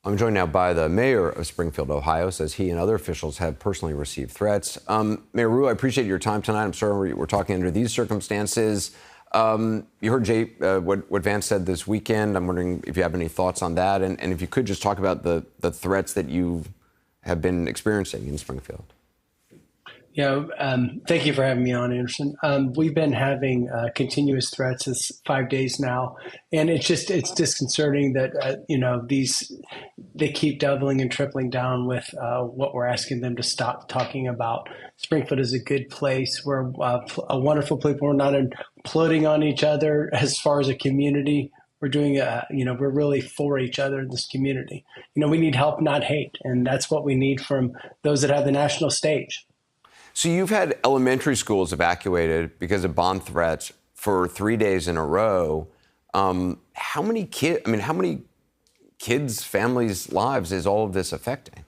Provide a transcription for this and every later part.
I'm joined now by the mayor of Springfield, Ohio, says he and other officials have personally received threats. Mayor Rue, I appreciate your time tonight. I'm sorry we're talking under these circumstances. You heard Jay, what Vance said this weekend. I'm wondering if you have any thoughts on that, and if you could just talk about the threats that you have been experiencing in Springfield. Yeah, thank you for having me on, Anderson. We've been having continuous threats this 5 days now, and it's disconcerting that they keep doubling and tripling down with what we're asking them to stop talking about. Springfield is a good place. We're a wonderful place. We're not imploding on each other as far as a community. We're doing, we're really for each other in this community. We need help, not hate, and that's what we need from those that have the national stage. So you've had elementary schools evacuated because of bomb threats for 3 days in a row. How many kids, families' lives is all of this affecting?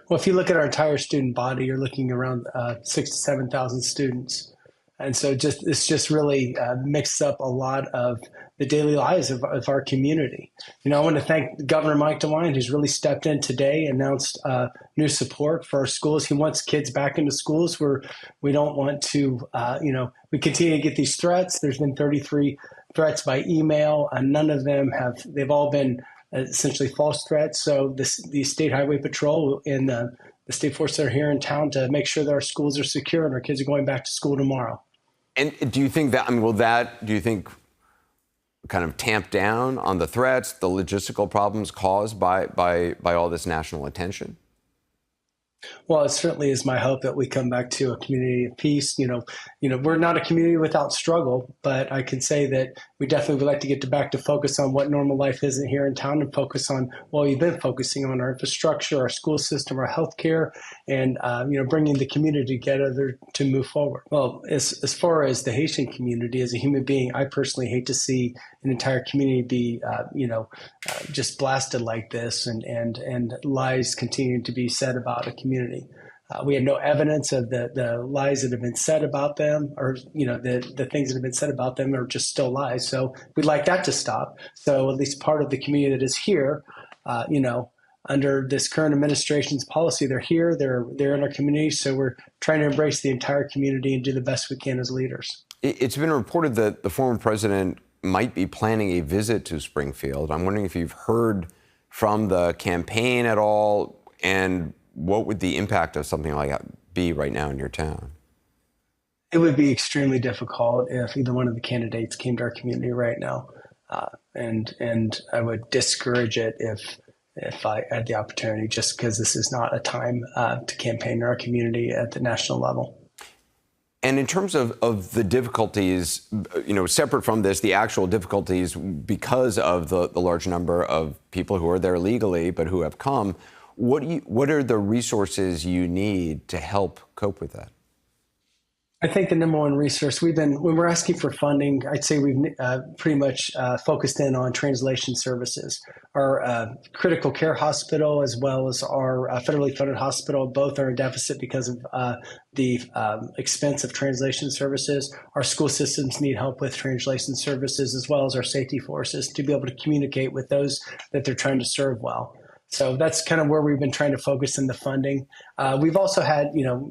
Well, if you look at our entire student body, you're looking around 6,000 to 7,000 students. And so it's just really mixes up a lot of the daily lives of our community. I want to thank Governor Mike DeWine, who's really stepped in today, announced new support for our schools. He wants kids back into schools where we don't want to, we continue to get these threats. There's been 33 threats by email, and none of them they've all been essentially false threats. So the State Highway Patrol and the state force are here in town to make sure that our schools are secure and our kids are going back to school tomorrow. And do you think that, do you think kind of tamp down on the threats, the logistical problems caused by all this national attention? Well, it certainly is my hope that we come back to a community of peace. We're not a community without struggle, but I can say that we definitely would like to get back to focus on what normal life is here in town and focus on what we've been focusing on: our infrastructure, our school system, our healthcare, and bringing the community together to move forward. Well, as far as the Haitian community, as a human being, I personally hate to see an entire community be just blasted like this, and lies continuing to be said about a community. We have no evidence of the lies that have been said about them, or the things that have been said about them are just still lies. So we'd like that to stop. So at least part of the community that is here, under this current administration's policy, they're here, they're in our community. So we're trying to embrace the entire community and do the best we can as leaders. It's been reported that the former president might be planning a visit to Springfield. I'm wondering if you've heard from the campaign at all, and what would the impact of something like that be right now in your town? It would be extremely difficult if either one of the candidates came to our community right now, and I would discourage it if I had the opportunity, just because this is not a time to campaign in our community at the national level. And in terms of the difficulties, separate from this, the actual difficulties because of the large number of people who are there legally but who have come, what are the resources you need to help cope with that? I think the number one resource when we're asking for funding, I'd say we've pretty much focused in on translation services. Our critical care hospital, as well as our federally funded hospital, both are in deficit because of the expense of translation services. Our school systems need help with translation services, as well as our safety forces, to be able to communicate with those that they're trying to serve well. So that's kind of where we've been trying to focus in the funding. We've also had,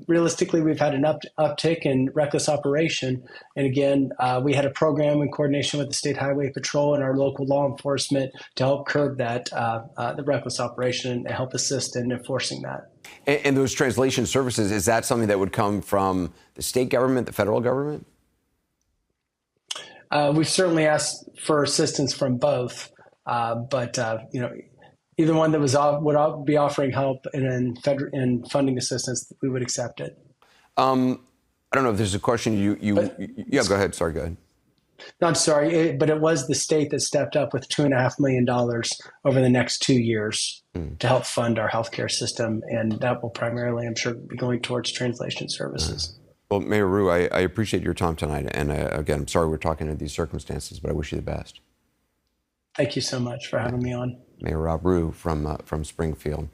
realistically, we've had an uptick in reckless operation. And again, we had a program in coordination with the State Highway Patrol and our local law enforcement to help curb that, the reckless operation, and help assist in enforcing that. And those translation services, is that something that would come from the state government, the federal government? We've certainly asked for assistance from both, but either one that would be offering help and funding assistance, we would accept it. I don't know if there's a question yeah, go ahead. Sorry, go ahead. No, I'm sorry, but it was the state that stepped up with $2.5 million over the next 2 years to help fund our healthcare system, and that will primarily, I'm sure, be going towards translation services. Well, Mayor Rue, I appreciate your time tonight, and again, I'm sorry we're talking under these circumstances, but I wish you the best. Thank you so much for having me on. Mayor Rob Rue from Springfield.